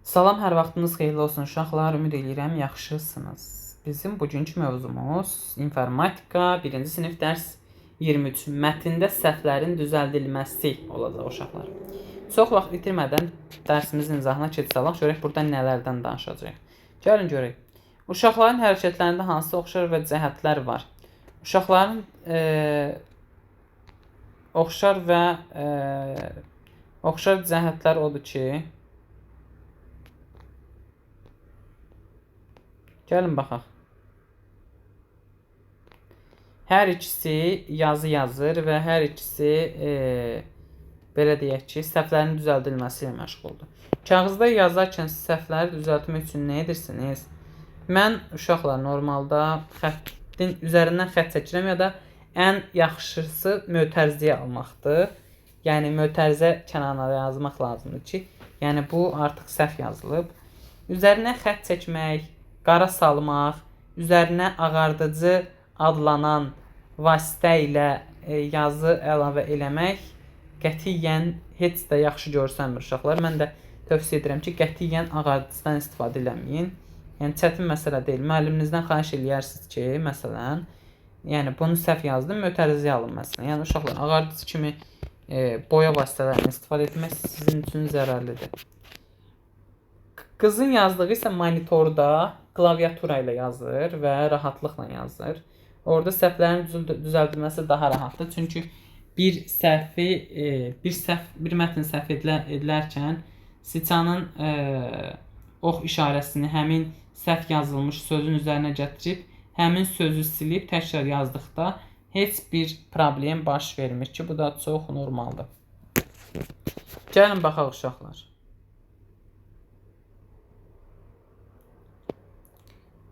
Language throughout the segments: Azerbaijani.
Salam, hər vaxtınız xeyirli olsun uşaqlar. Ümid edirəm yaxşısınız. Bizim bugünkü mövzumuz informatika 1-ci sinif dərs 23. Mətndə səhvlərin düzəldilməsi olacaq uşaqlar. Çox vaxt itirmədən dərsimizin izahına keçsək, görək burada nələrdən danışacağıq. Gəlin görək. Uşaqların hərəkətlərində hansı oxşar və cəhətlər var? Uşaqların oxşar cəhətlər odur ki, gəlin baxaq. Hər ikisi yazı yazır və hər ikisi belə deyək ki, səhvlərin düzəldilməsi ilə məşğuldur. Kağızda yazarkən səhvləri düzəltmək üçün nə edirsiniz? Mən uşaqlar normalda xəttin üzərindən xətt çəkirəm ya da ən yaxşısı mötərizəyə almaqdır. Yəni mötərizə kənarına yazmaq lazımdır ki, yəni bu artıq səhv yazılıb. Üzərinə xətt çəkmək, qara salmaq, üzərinə ağardıcı adlanan vasitə ilə yazı əlavə eləmək qətiyyən heç də yaxşı görsənmir uşaqlar. Mən də tövsiyə edirəm ki, qətiyyən ağardıcıdan istifadə eləməyin. Yəni çətin məsələ deyil. Müəlliminizdən xahiş eləyərsiniz ki, məsələn, yəni bunu səhv yazdım, mötərizəyə alın məsələn. Yəni uşaqlar ağardıcı kimi boya vasitələrini istifadə etmək sizin üçün zərərlidir. Qızın yazdığı isə monitorda klaviatura ilə yazır və rahatlıqla yazır. Orada səhvlərin düzəldilməsi daha rahatdır. Çünki bir mətn səhv edilərkən siçanın ox işarəsini həmin səhv yazılmış sözün üzərinə gətirib, həmin sözü silib təkrar yazdıqda heç bir problem baş vermir ki, bu da çox normaldır. Gəlin baxaq uşaqlar.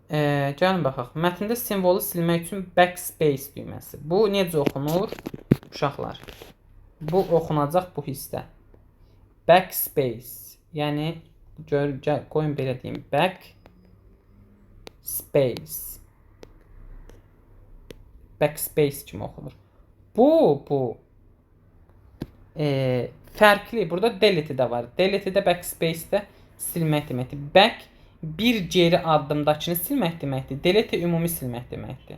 Gəlin baxaq. Mətndə simvolu silmək üçün backspace düyməsi. Bu necə oxunur? Uşaqlar. Bu oxunacaq bu hissdə. Backspace. Yəni qoyun belə deyim. Backspace kimi oxunur. Bu fərqli. Burada delete də var. Delete də backspace də silmək deməkdir. Back bir geri addımdakını silmək deməkdir. Delete ümumi silmək deməkdir.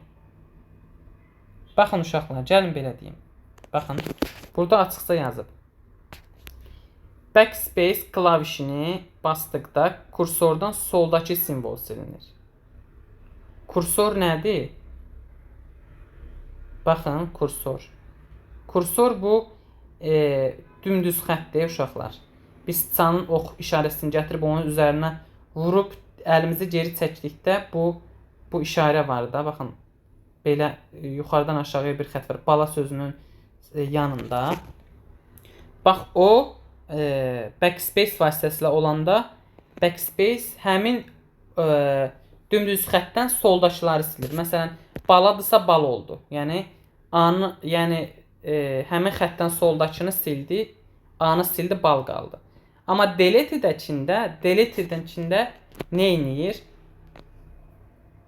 Baxın uşaqlar, gəlin belə deyim. Baxın, burada açıqca yazıb. Backspace klavişini basdıqda kursordan soldakı simvol silinir. Kursor nədir? Baxın, kursor. Kursor bu dümdüz xəttdir uşaqlar. Biz sıçanın ox işarəsini gətirib onun üzərinə vurub əlimizi geri çəkdikdə bu işarə var da, baxın. Belə yuxarıdan aşağıya bir xətt var. Bala sözünün yanında. Bax o backspace vasitəsilə olanda backspace həmin dümdüz xəttdən soldakıları silir. Məsələn, baladırsa bal oldu. Yəni həmin xəttdən soldakını sildi, A-nı sildi, bal qaldı. Amma deleted-dən içində nə edir?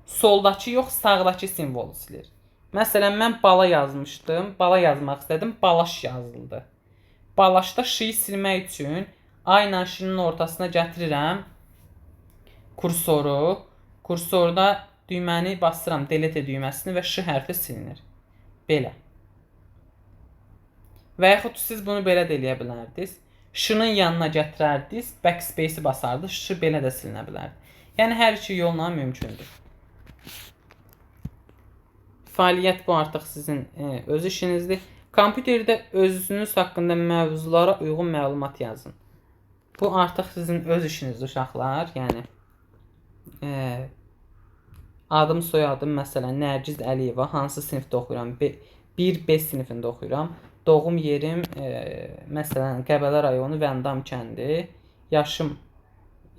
Soldakı yox, sağdakı simvolu silir. Məsələn, mən bala yazmışdım. Bala yazmaq istədim. Balaş yazıldı. Başda ş'yi silmək üçün A ilə ş'nin ortasına gətirirəm kursoru. Kursorda düyməni basıram, delete düyməsini və ş hərfi silinir. Belə. Və yaxud siz bunu belə də eləyə bilərdiniz. Ş'nın yanına gətirərdiniz, backspace-i basardınız, ş belə də silinə bilərdi. Yəni hər iki yolla mümkündür. Fəaliyyət bu artıq sizin öz işinizdir. Kompüterdə özünüz haqqında mövzulara uyğun məlumat yazın. Bu artıq sizin öz işinizdir uşaqlar. Yəni adım, soyadım, məsələn, Nərgiz Əliyeva, hansı sinifdə oxuyuram? 1B sinifində oxuyuram. Doğum yerim, məsələn, Qəbələ rayonu Vəndam kəndi. Yaşım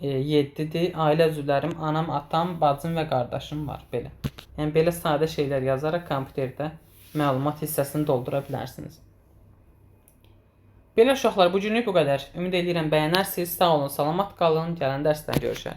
7-dir. Ailə üzvlərim, anam, atam, bacım və qardaşım var. Belə. Yəni, belə sadə şeylər yazaraq kompüterdə məlumat hissəsini doldura bilərsiniz. Belə uşaqlar, bugünlük bu qədər. Ümid edirəm bəyənərsiniz. Sağ olun, salamat qalın. Gələn dərsdən görüşək.